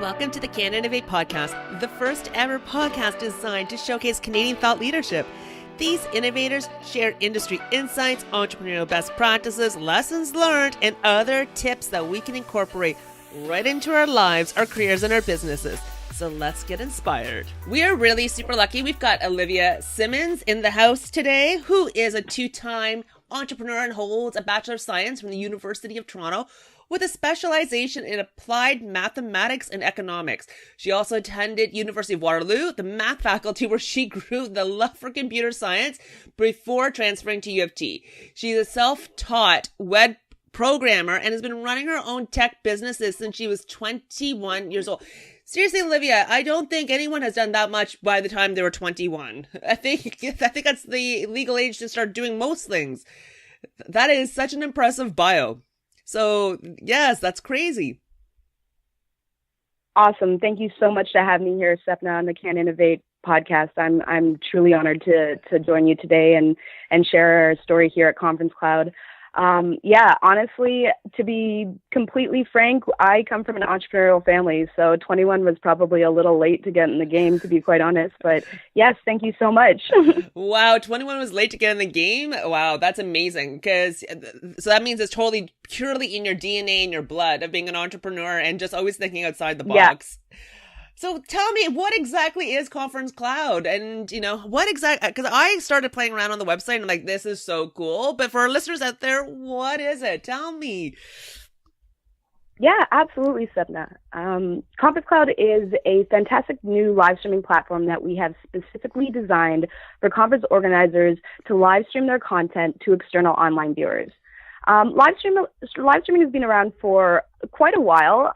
Welcome to the Can Innovate podcast, the first ever podcast designed to showcase Canadian thought leadership. These innovators share industry insights, entrepreneurial best practices, lessons learned, and other tips that we can incorporate right into our lives, our careers, and our businesses. So let's get inspired. We are really super lucky. We've got Olivia Simmons in the house today, who is a two-time entrepreneur and holds a Bachelor of Science from the University of Toronto with a specialization in applied mathematics and economics. She also attended University of Waterloo, the math faculty, where she grew the love for computer science before transferring to U of T. She's a self-taught web programmer and has been running her own tech businesses since she was 21 years old. Seriously, Olivia, I don't think anyone has done that much by the time they were 21. I think that's the legal age to start doing most things. That is such an impressive bio. So, yes, that's crazy. Awesome. Thank you so much to have me here, Sepna, on the Can Innovate podcast. I'm truly honored to join you today and share our story here at ConfereneCloud. Honestly, to be completely frank, I come from an entrepreneurial family, so 21 was probably a little late to get in the game, to be quite honest. But yes, thank you so much. Wow, 21 was late to get in the game? Wow, that's amazing. So that means it's totally purely in your DNA and your blood of being an entrepreneur and just always thinking outside the box. Yeah. So tell me, what exactly is ConfereneCloud? And, what exactly, because I started playing around on the website and I'm like, this is so cool. But for our listeners out there, what is it? Tell me. Yeah, absolutely, Sepna. ConfereneCloud is a fantastic new live streaming platform that we have specifically designed for conference organizers to live stream their content to external online viewers. Live streaming has been around for quite a while.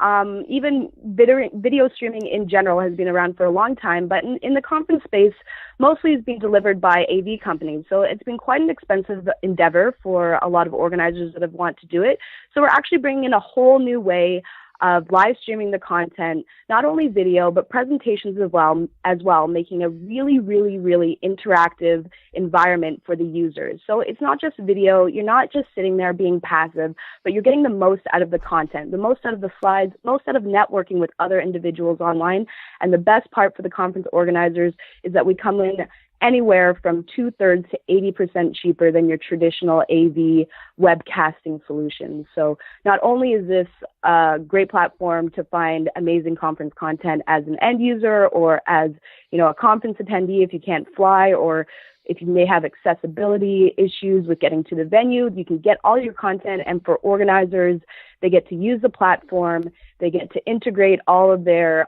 Even video streaming in general has been around for a long time, but in the conference space, mostly is being delivered by AV companies. So it's been quite an expensive endeavor for a lot of organizers that have wanted to do it. So we're actually bringing in a whole new way of live streaming the content, not only video, but presentations as well, making a really, really, really interactive environment for the users. So it's not just video, you're not just sitting there being passive, but you're getting the most out of the content, the most out of the slides, most out of networking with other individuals online. And the best part for the conference organizers is that we come in anywhere from 2/3 to 80% cheaper than your traditional AV webcasting solutions. So not only is this a great platform to find amazing conference content as an end user or as, a conference attendee if you can't fly, or if you may have accessibility issues with getting to the venue, you can get all your content. And for organizers, they get to use the platform, they get to integrate all of their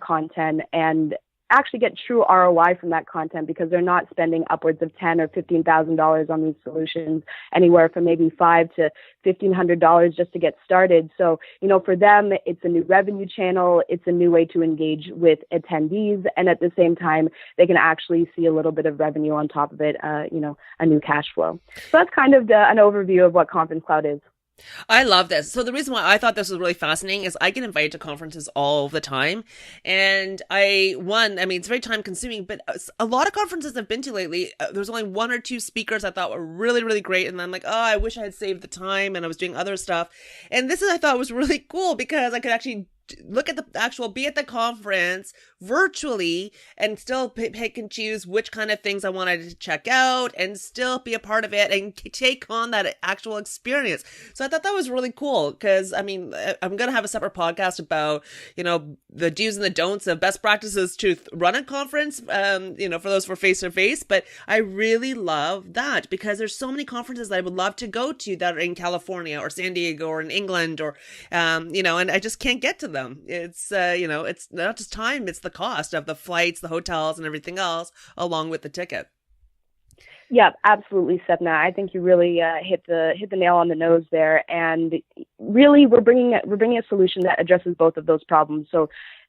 content and actually get true ROI from that content, because they're not spending upwards of $10,000 or $15,000 on these solutions, anywhere from maybe $500 to $1,500 just to get started. So, for them, it's a new revenue channel. It's a new way to engage with attendees. And at the same time, they can actually see a little bit of revenue on top of it, a new cash flow. So that's kind of an overview of what ConfereneCloud is. I love this. So the reason why I thought this was really fascinating is I get invited to conferences all the time. And it's very time consuming, but a lot of conferences I've been to lately, there's only one or two speakers I thought were really, really great. And I'm like, I wish I had saved the time and I was doing other stuff. And I thought was really cool because I could actually be at the conference virtually and still pick and choose which kind of things I wanted to check out and still be a part of it and take on that actual experience. So I thought that was really cool because, I'm going to have a separate podcast about, the do's and the don'ts of best practices to run a conference, for those for face-to-face. But I really love that because there's so many conferences that I would love to go to that are in California or San Diego or in England or, and I just can't get to them. It's, it's not just time, it's the cost of the flights, the hotels, and everything else, along with the ticket. Yeah, absolutely, Sepna. I think you really hit the nail on the nose there. And really, we're bringing a solution that addresses both of those problems. So,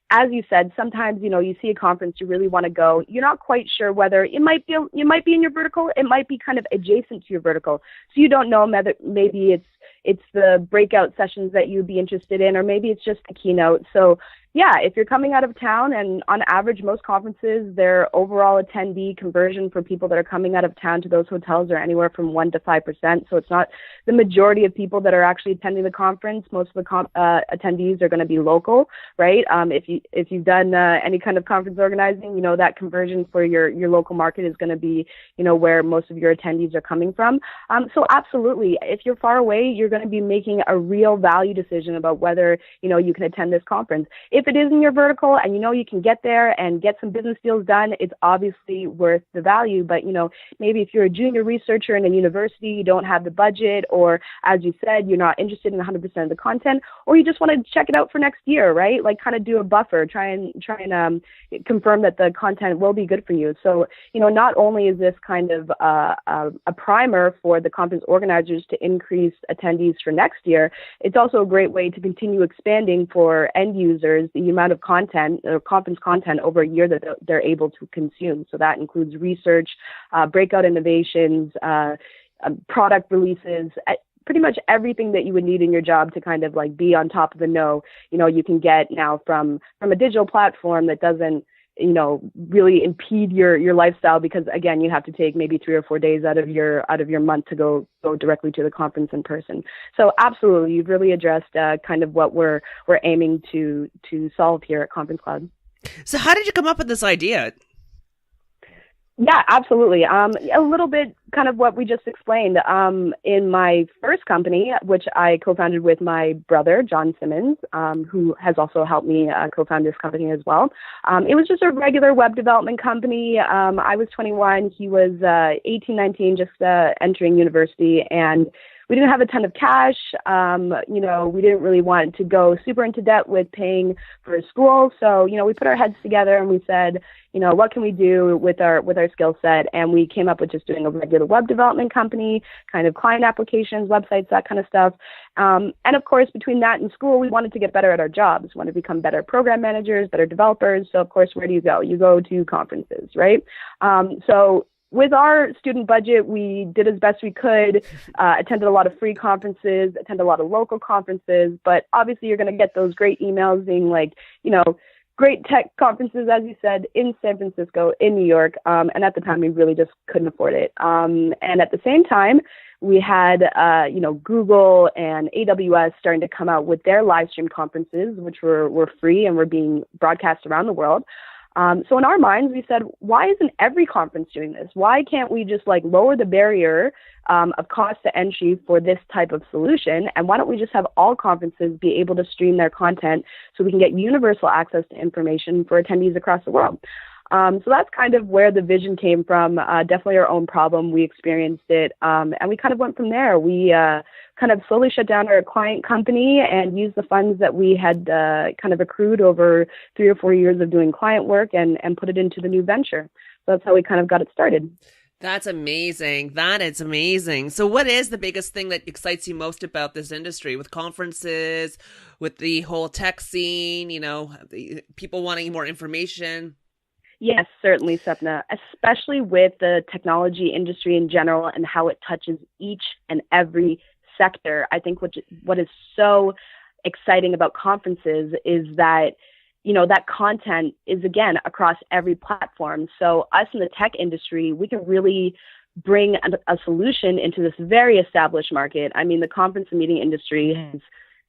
as you said, sometimes you see a conference you really want to go. You're not quite sure whether it might be in your vertical. It might be kind of adjacent to your vertical. So you don't know whether maybe it's the breakout sessions that you'd be interested in, or maybe it's just the keynote. So yeah, if you're coming out of town, and on average, most conferences, their overall attendee conversion for people that are coming out of town to those hotels are anywhere from 1% to 5%. So it's not the majority of people that are actually attending the conference. Most of the attendees are going to be local, right? If you've done any kind of conference organizing, you know that conversion for your local market is going to be, you know, where most of your attendees are coming from. So absolutely, if you're far away, you're going to be making a real value decision about whether, you know, you can attend this conference. If it is in your vertical and you know you can get there and get some business deals done, it's obviously worth the value. But, you know, maybe if you're a junior researcher in a university, you don't have the budget, or as you said, you're not interested in 100% of the content, or you just want to check it out for next year, right? Like kind of do a buffer, try and confirm that the content will be good for you. So, you know, not only is this kind of a primer for the conference organizers to increase attendees for next year, it's also a great way to continue expanding for end users the amount of content or conference content over a year that they're able to consume. So that includes research, breakout innovations, product releases, pretty much everything that you would need in your job to kind of like be on top of the know. You know, you can get now from a digital platform that doesn't, you know, really impede your lifestyle, because again, you have to take maybe 3 or 4 days out of your month to go directly to the conference in person. So absolutely, you've really addressed kind of what we're aiming to solve here at ConfereneCloud. So how did you come up with this idea? Yeah, absolutely. A little bit kind of what we just explained. In my first company, which I co-founded with my brother, John Simmons, who has also helped me co-found this company as well. It was just a regular web development company. I was 21. He was 18, 19, just entering university. And we didn't have a ton of cash. You know, we didn't really want to go super into debt with paying for school. So, you know, we put our heads together and we said, you know, what can we do with our skill set? And we came up with just doing a regular web development company, kind of client applications, websites, that kind of stuff. And of course, between that and school, we wanted to get better at our jobs, wanted to become better program managers, better developers. So of course, where do you go? You go to conferences, right? So with our student budget, we did as best we could, attended a lot of free conferences, attended a lot of local conferences, but obviously you're going to get those great emails being like, you know, great tech conferences, as you said, in San Francisco, in New York, and at the time we really just couldn't afford it. And at the same time, we had, you know, Google and AWS starting to come out with their live stream conferences, which were free and were being broadcast around the world. So in our minds, we said, why isn't every conference doing this? Why can't we just like lower the barrier of cost to entry for this type of solution? And why don't we just have all conferences be able to stream their content so we can get universal access to information for attendees across the world? So that's kind of where the vision came from. Definitely our own problem. We experienced it, and we kind of went from there. We kind of slowly shut down our client company and used the funds that we had kind of accrued over 3 or 4 years of doing client work and put it into the new venture. So that's how we kind of got it started. That's amazing. That is amazing. So what is the biggest thing that excites you most about this industry, with conferences, with the whole tech scene, you know, people wanting more information? Yes, certainly, Sapna, especially with the technology industry in general and how it touches each and every sector. I think what is so exciting about conferences is that, you know, that content is, again, across every platform. So us in the tech industry, we can really bring a solution into this very established market. I mean, the conference and meeting industry has,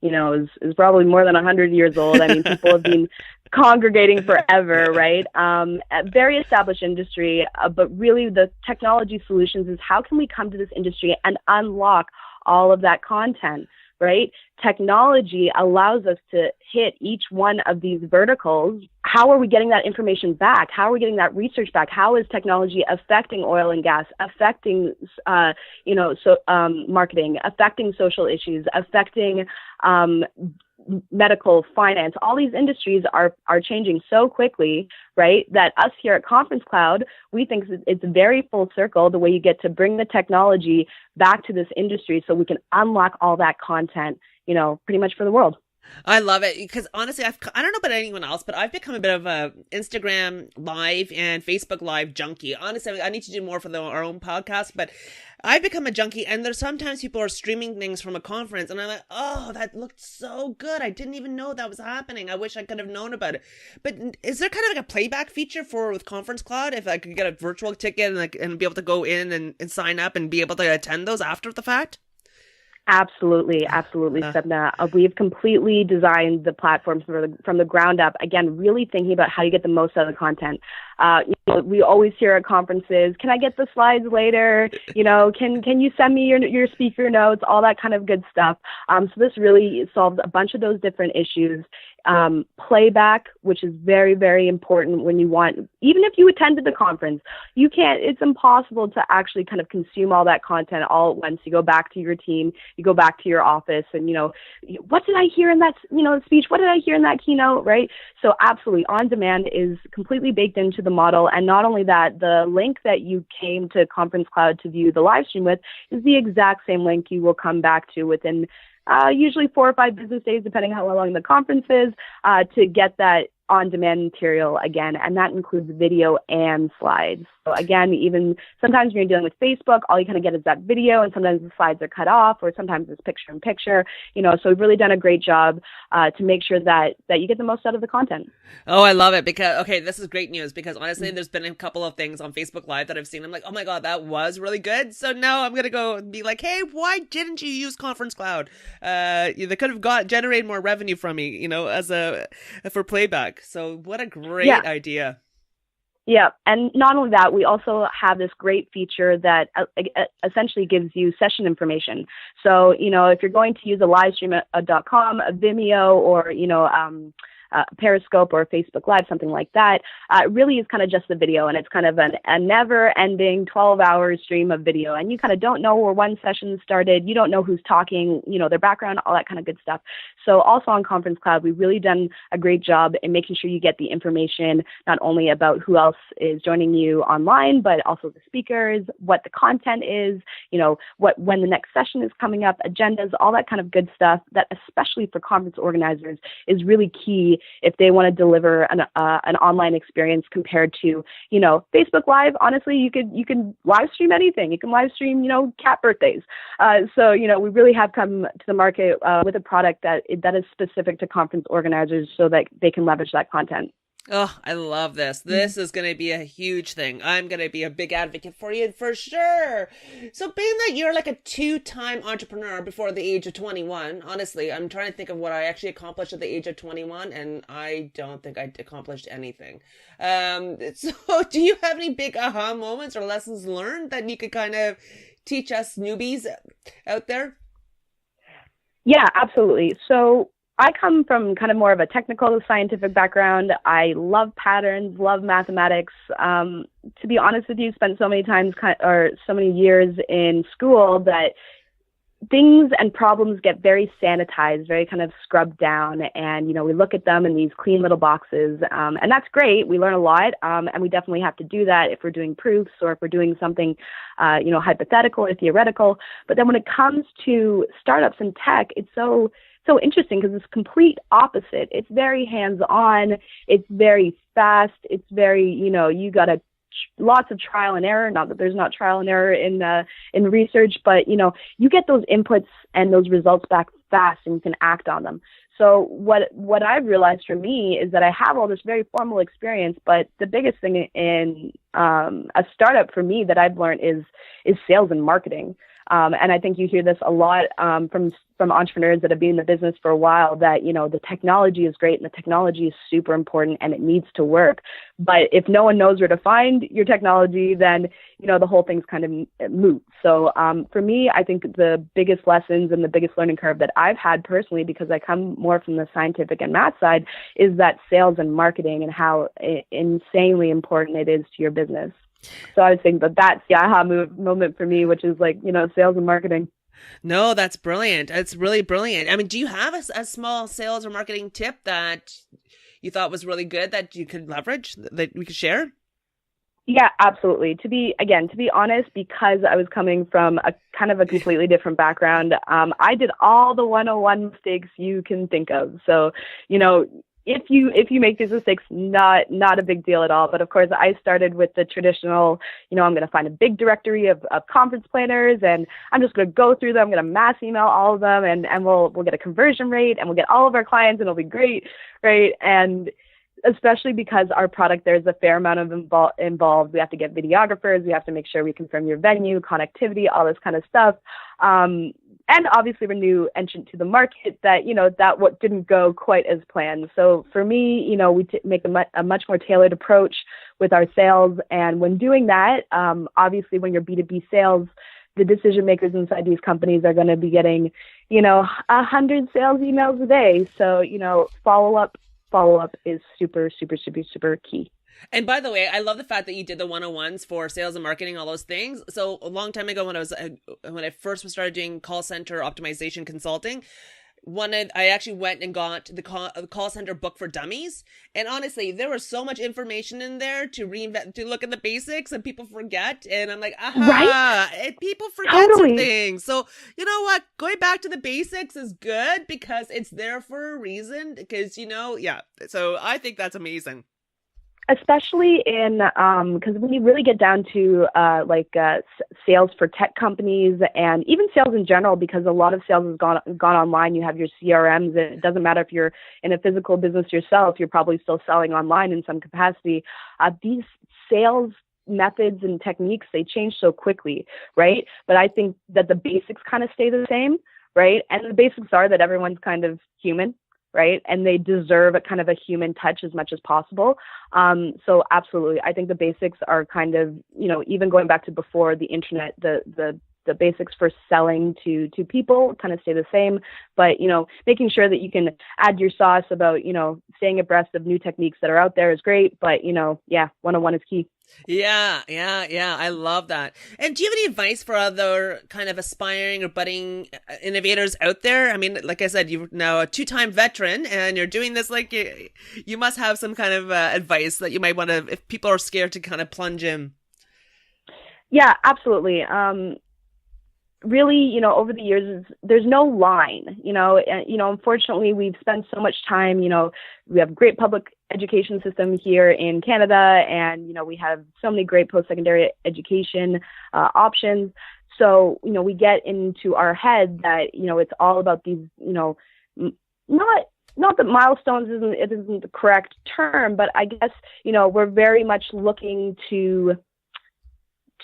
you know, is probably more than 100 years old. I mean, people have been congregating forever, right? A very established industry, but really the technology solutions is how can we come to this industry and unlock all of that content, right? Technology allows us to hit each one of these verticals. How are we getting that information back? How are we getting that research back? How is technology affecting oil and gas, affecting, marketing, affecting social issues, affecting medical, finance? All these industries are changing so quickly, right, that us here at ConfereneCloud, we think it's very full circle, the way you get to bring the technology back to this industry so we can unlock all that content, you know, pretty much for the world. I love it because honestly, I don't know about anyone else, but I've become a bit of a Instagram live and Facebook live junkie. Honestly, I need to do more for our own podcast, but I've become a junkie, and there's sometimes people are streaming things from a conference, and I'm like, oh, that looked so good. I didn't even know that was happening. I wish I could have known about it. But is there kind of like a playback feature with ConferenceCloud? If I could get a virtual ticket and be able to go in and sign up and be able to attend those after the fact? Absolutely, Sebna. We've completely designed the platform from the ground up. Again, really thinking about how you get the most out of the content. We always hear at conferences, "Can I get the slides later? Can you send me your speaker notes?" All that kind of good stuff. So this really solves a bunch of those different issues. Playback, which is very, very important when you want, even if you attended the conference, it's impossible to actually kind of consume all that content all at once. You go back to your team, you go back to your office, and, what did I hear in that, speech? What did I hear in that keynote, right? So absolutely, on demand is completely baked into the model. And not only that, the link that you came to ConferenceCloud to view the live stream with is the exact same link you will come back to within usually 4 or 5 business days, depending how long the conference is, to get that on-demand material again, and that includes video and slides. So again, even sometimes when you're dealing with Facebook, all you kind of get is that video, and sometimes the slides are cut off, or sometimes it's picture-in-picture. So we've really done a great job to make sure that you get the most out of the content. Oh, I love it because, okay, this is great news because honestly, there's been a couple of things on Facebook Live that I've seen. I'm like, oh my God, that was really good. So now I'm going to go and be like, hey, why didn't you use ConferenceCloud? They could have generated more revenue from me, for playback. So what a great idea. Yeah, and not only that, we also have this great feature that essentially gives you session information. So, if you're going to use a livestream.com, a Vimeo, or, Periscope or Facebook Live, something like that, it really is kind of just the video, and it's kind of a never-ending 12-hour stream of video, and you kind of don't know where one session started, you don't know who's talking, their background, all that kind of good stuff. So also on ConferenceCloud, we've really done a great job in making sure you get the information not only about who else is joining you online, but also the speakers, what the content is, when the next session is coming up, agendas, all that kind of good stuff that especially for conference organizers is really key if they want to deliver an online experience compared to, Facebook Live. Honestly, you can live stream anything. You can live stream, cat birthdays. So, we really have come to the market with a product that is specific to conference organizers so that they can leverage that content. Oh, I love this. This is going to be a huge thing. I'm going to be a big advocate for you for sure. So being that you're like a 2-time entrepreneur before the age of 21, honestly, I'm trying to think of what I actually accomplished at the age of 21, and I don't think I accomplished anything. So do you have any big aha moments or lessons learned that you could kind of teach us newbies out there? Yeah, absolutely. So I come from kind of more of a technical scientific background. I love patterns, love mathematics. To be honest with you, spent so many years in school that things and problems get very sanitized, very kind of scrubbed down. And, we look at them in these clean little boxes. And that's great. We learn a lot. And we definitely have to do that if we're doing proofs or if we're doing something, hypothetical or theoretical. But then when it comes to startups and tech, it's so interesting because it's complete opposite. It's very hands-on. It's very fast. It's very, you got to lots of trial and error. Not that there's not trial and error in research, but you get those inputs and those results back fast, and you can act on them. So what I've realized for me is that I have all this very formal experience, but the biggest thing in a startup for me that I've learned is sales and marketing. And I think you hear this a lot from entrepreneurs that have been in the business for a while, that, the technology is great and the technology is super important and it needs to work. But if no one knows where to find your technology, then, the whole thing's kind of moot. So for me, I think the biggest lessons and the biggest learning curve that I've had personally, because I come more from the scientific and math side, is that sales and marketing and how insanely important it is to your business. So I would think that's the aha moment for me, which is sales and marketing. No, that's brilliant. It's really brilliant. I mean, do you have a small sales or marketing tip that you thought was really good that you could leverage, that we could share? Yeah, absolutely. To be honest, because I was coming from a kind of a completely different background, I did all the 101 mistakes you can think of. So, you know, if you make these mistakes, not a big deal at all. But of course, I started with the traditional, I'm going to find a big directory of conference planners, and I'm just going to go through them. I'm going to mass email all of them, and we'll get a conversion rate, and we'll get all of our clients, and it'll be great, right? And especially because our product, there's a fair amount of involved. We have to get videographers. We have to make sure we confirm your venue, connectivity, all this kind of stuff. And obviously we're new entrant to the market that, that what didn't go quite as planned. So for me, we make a much more tailored approach with our sales. And when doing that, obviously when you're B2B sales, the decision makers inside these companies are going to be getting, 100 sales emails a day. So, follow-up is super, super, super, super key. And by the way, I love the fact that you did the 101s for sales and marketing, all those things. So a long time ago when I first started doing call center optimization consulting, I actually went and got the call center book for dummies. And honestly, there was so much information in there to look at the basics, and people forget. And I'm like, right? And people forget some things. So you know what? Going back to the basics is good because it's there for a reason. Because So I think that's amazing. Especially in, because when you really get down to sales for tech companies and even sales in general, because a lot of sales has gone online. You have your CRMs. It doesn't matter if you're in a physical business yourself, you're probably still selling online in some capacity. These sales methods and techniques, they change so quickly, right? But I think that the basics kind of stay the same, right? And the basics are that everyone's kind of human, right? And they deserve a kind of a human touch as much as possible. So absolutely. I think the basics are kind of, even going back to before the internet, the basics for selling to people kind of stay the same, but, making sure that you can add your sauce about, staying abreast of new techniques that are out there is great. But, 101 is key. Yeah. I love that. And do you have any advice for other kind of aspiring or budding innovators out there? I mean, like I said, you're now a 2-time veteran and you're doing this, like you must have some kind of advice that you might want to, if people are scared to kind of plunge in. Yeah, absolutely. Really, over the years, there's no line, unfortunately, we've spent so much time, we have great public education system here in Canada, and, we have so many great post-secondary education options. So, we get into our head that, it's all about these, not that milestones isn't the correct term, but I guess, we're very much looking to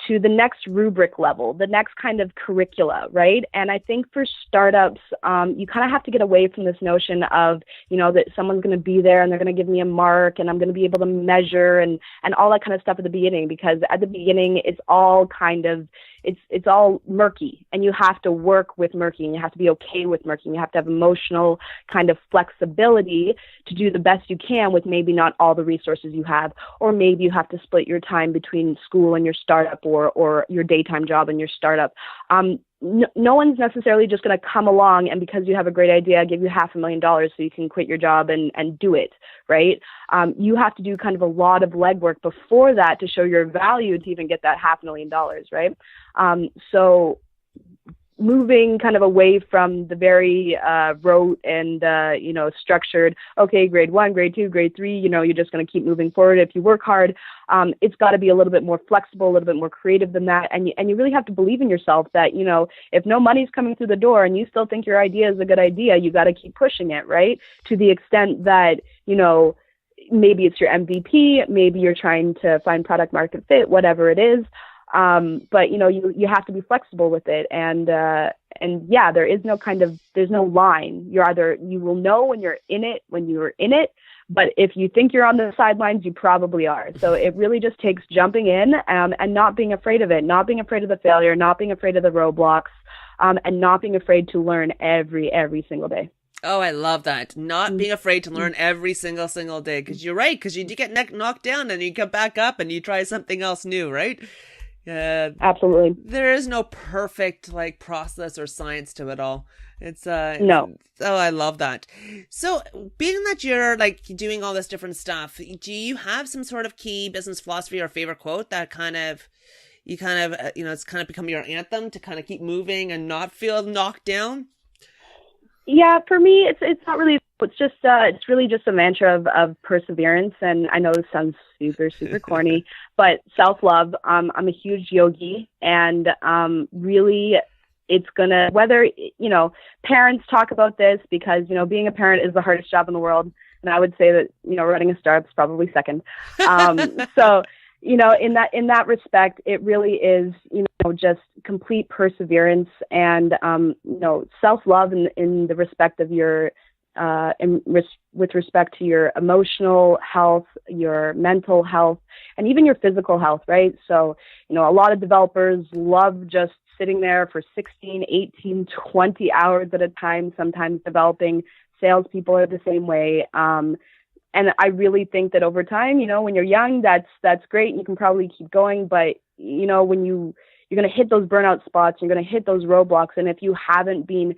the next rubric level, the next kind of curricula, right? And I think for startups, you kind of have to get away from this notion of, that someone's going to be there and they're going to give me a mark and I'm going to be able to measure and all that kind of stuff at the beginning, because at the beginning, it's all kind of, it's all murky, and you have to work with murky, and you have to be okay with murky, and you have to have emotional kind of flexibility to do the best you can with maybe not all the resources you have, or maybe you have to split your time between school and your startup, or your daytime job and your startup. No one's necessarily just going to come along and, because you have a great idea, give you $500,000 so you can quit your job and do it, right? You have to do kind of a lot of legwork before that to show your value to even get that $500,000, right? So moving kind of away from the very rote and, structured, okay, grade 1, grade 2, grade 3, you're just going to keep moving forward if you work hard. It's got to be a little bit more flexible, a little bit more creative than that. And you really have to believe in yourself that, if no money's coming through the door and you still think your idea is a good idea, you got to keep pushing it, right? To the extent that, maybe it's your MVP, maybe you're trying to find product market fit, whatever it is. But you have to be flexible with it. And yeah, there's no line. You will know when you're in it, but if you think you're on the sidelines, you probably are. So it really just takes jumping in, and not being afraid of it, not being afraid of the failure, not being afraid of the roadblocks, and not being afraid to learn every single day. Oh, I love that. Not being afraid to learn every single day. Because you're right. Because you do get knocked down and you come back up and you try something else new, right? Yeah, Absolutely. there is no perfect like process or science to it all. No. Oh, I love that. So, being that you're like doing all this different stuff, do you have some sort of key business philosophy or favorite quote that it's kind of become your anthem to kind of keep moving and not feel knocked down? Yeah, for me, it's not really. It's really just a mantra of perseverance. And I know this sounds super corny, but self-love. I'm a huge yogi, and really, it's gonna, whether parents talk about this, because being a parent is the hardest job in the world, and I would say that running a startup is probably second. So in that respect, it really is just complete perseverance and self-love in the respect of your with respect to your emotional health, your mental health, and even your physical health, right? So a lot of developers love just sitting there for 16, 18, 20 hours at a time, sometimes developing. Salespeople are the same way. And I really think that over time, when you're young, that's great. And you can probably keep going. But, when you're going to hit those burnout spots, you're going to hit those roadblocks. And if you haven't been,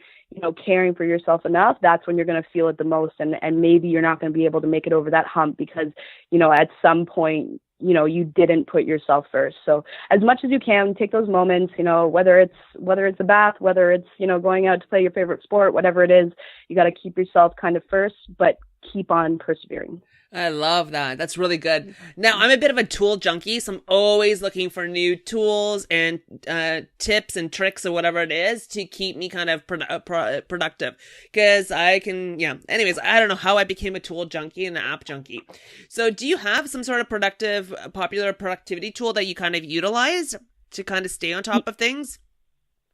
caring for yourself enough, that's when you're going to feel it the most. And maybe you're not going to be able to make it over that hump because, at some point, you didn't put yourself first. So as much as you can, take those moments, whether it's a bath, whether it's, going out to play your favorite sport, whatever it is, you got to keep yourself kind of first, but keep on persevering. I love that. That's really good. Now, I'm a bit of a tool junkie, so I'm always looking for new tools and tips and tricks or whatever it is to keep me kind of productive. Because anyways, I don't know how I became a tool junkie and an app junkie. So do you have some sort of popular productivity tool that you kind of utilize to kind of stay on top of things?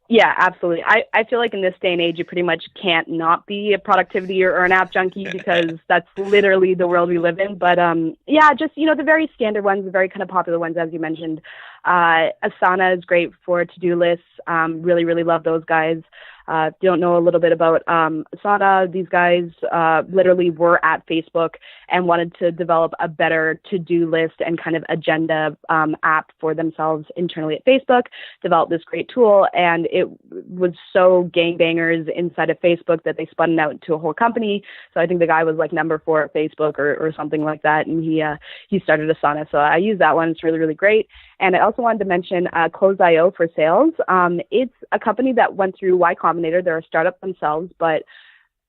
Yeah, absolutely. I feel like in this day and age, you pretty much can't not be a productivity or an app junkie because that's literally the world we live in. But just, the very standard ones, the very kind of popular ones, as you mentioned. Asana is great for to-do lists. Really, really love those guys. If you don't know a little bit about Asana, these guys literally were at Facebook and wanted to develop a better to-do list and kind of agenda app for themselves internally at Facebook, developed this great tool, and it was so gangbangers inside of Facebook that they spun it out to a whole company. So I think the guy was like number 4 at Facebook or something like that, and he started Asana. So I use that one. It's really, really great. And I also wanted to mention Close.io for sales. It's a company that went through Y Combinator. They're a startup themselves, but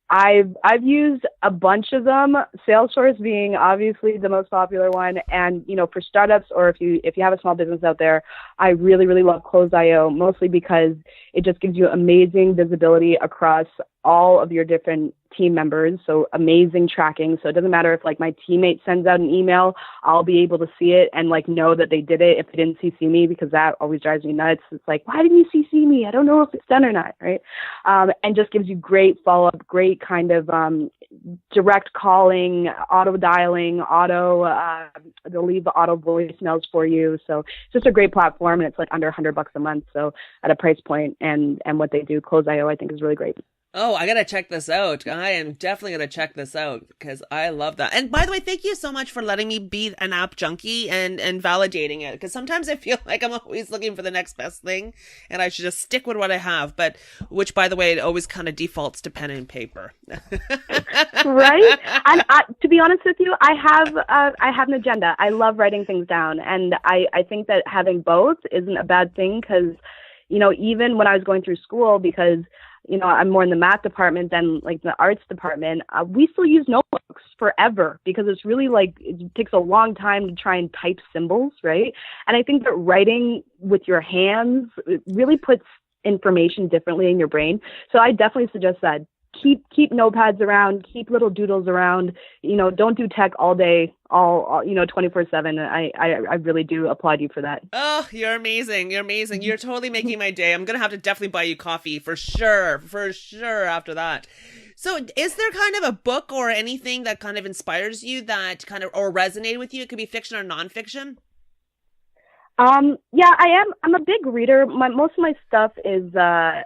I've used a bunch of them, Salesforce being obviously the most popular one. And, for startups, or if you have a small business out there, I really, really love Close.io, mostly because it just gives you amazing visibility across all of your different team members. So amazing tracking. So it doesn't matter if like my teammate sends out an email, I'll be able to see it and like know that they did it if they didn't CC me, because that always drives me nuts. It's like, why didn't you CC me? I don't know if it's done or not, right? And just gives you great follow-up, great kind of direct calling, auto dialing, they'll leave the auto voicemails for you. So it's just a great platform, and it's like under $100 a month. So at a price point and what they do, Close.io, I think is really great. Oh, I gotta check this out. I am definitely gonna check this out because I love that. And by the way, thank you so much for letting me be an app junkie and validating it. Because sometimes I feel like I'm always looking for the next best thing, and I should just stick with what I have. But which, by the way, it always kind of defaults to pen and paper. Right? And to be honest with you, I have an agenda. I love writing things down, and I think that having both isn't a bad thing because, even when I was going through school, because I'm more in the math department than like the arts department, we still use notebooks forever because it's really like, it takes a long time to try and type symbols, right? And I think that writing with your hands really puts information differently in your brain. So I definitely suggest that. Keep notepads around, keep little doodles around, don't do tech all day, all 24/7. I really do applaud you for that. Oh, you're amazing. You're amazing. You're totally making my day. I'm going to have to definitely buy you coffee for sure after that. So is there kind of a book or anything that kind of inspires you that kind of, or resonated with you? It could be fiction or nonfiction. Yeah, I am. I'm a big reader. Most of my stuff is, I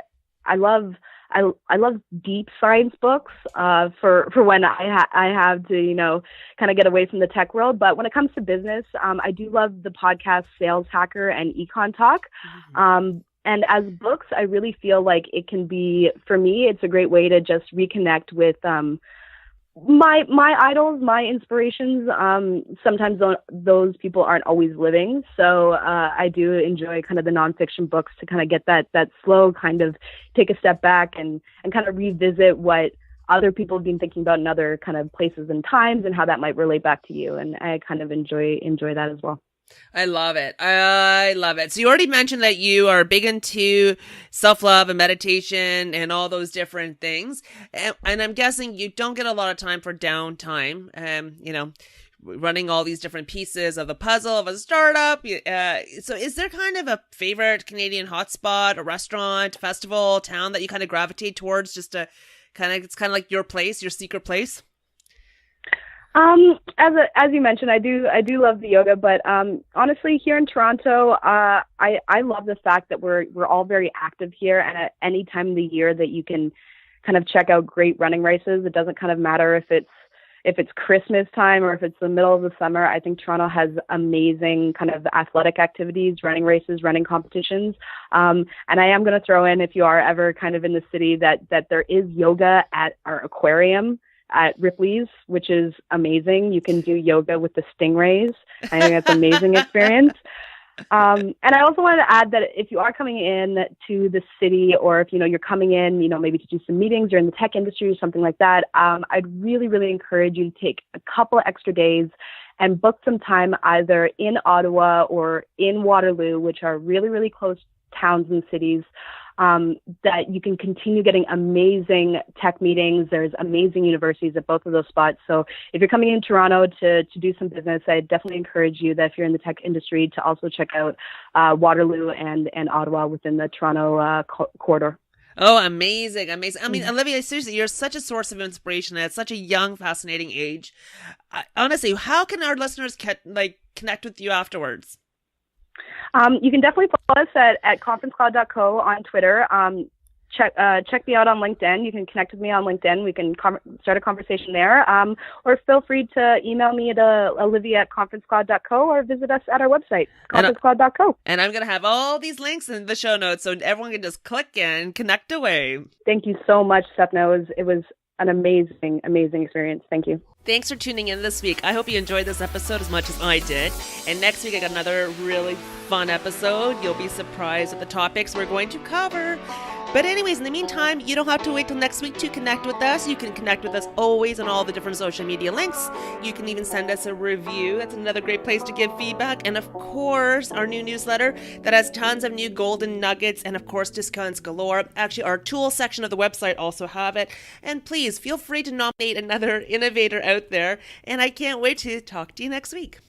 love I love deep science books for when I have to kind of get away from the tech world. But when it comes to business, I do love the podcast Sales Hacker and Econ Talk. And as books, I really feel like it can be, for me, it's a great way to just reconnect with my idols, my inspirations. Sometimes those people aren't always living. So I do enjoy kind of the nonfiction books to kind of get that slow kind of take a step back and kind of revisit what other people have been thinking about in other kind of places and times and how that might relate back to you. And I kind of enjoy that as well. I love it. I love it. So you already mentioned that you are big into self-love and meditation and all those different things. And I'm guessing you don't get a lot of time for downtime, running all these different pieces of the puzzle of a startup. So is there kind of a favorite Canadian hotspot, a restaurant, festival, town that you kind of gravitate towards just to it's kind of like your place, your secret place? As you mentioned, I do love the yoga, but honestly, here in Toronto, I love the fact that we're all very active here, and at any time of the year that you can kind of check out great running races. It doesn't kind of matter if it's Christmas time or if it's the middle of the summer. I think Toronto has amazing kind of athletic activities, running races, running competitions. And I am going to throw in, if you are ever kind of in the city, that there is yoga at our aquarium at Ripley's, which is amazing. You can do yoga with the stingrays. I think that's an amazing experience. And I also wanted to add that if you are coming in to the city, or if you're coming in, maybe to do some meetings, you're in the tech industry or something like that, I'd really, really encourage you to take a couple of extra days and book some time either in Ottawa or in Waterloo, which are really, really close towns and cities, that you can continue getting amazing tech meetings. There's amazing universities at both of those spots. So if you're coming in Toronto to do some business, I definitely encourage you that if you're in the tech industry to also check out Waterloo and Ottawa within the Toronto corridor. Oh, amazing. Amazing. I mean, Olivia, seriously, you're such a source of inspiration at such a young, fascinating age. Honestly, how can our listeners connect with you afterwards? You can definitely follow us at ConfereneCloud.co on Twitter. Check me out on LinkedIn. You can connect with me on LinkedIn. We can start a conversation there. Or feel free to email me at Olivia@ConfereneCloud.co or visit us at our website, ConfereneCloud.co. And I'm going to have all these links in the show notes so everyone can just click and connect away. Thank you so much, Stefna. It was an amazing, amazing experience. Thank you. Thanks for tuning in this week. I hope you enjoyed this episode as much as I did. And next week, I got another really fun episode. You'll be surprised at the topics we're going to cover. But anyways, in the meantime, you don't have to wait till next week to connect with us. You can connect with us always on all the different social media links. You can even send us a review. That's another great place to give feedback. And of course, our new newsletter that has tons of new golden nuggets and of course, discounts galore. Actually, our tools section of the website also have it. And please feel free to nominate another innovator out there. And I can't wait to talk to you next week.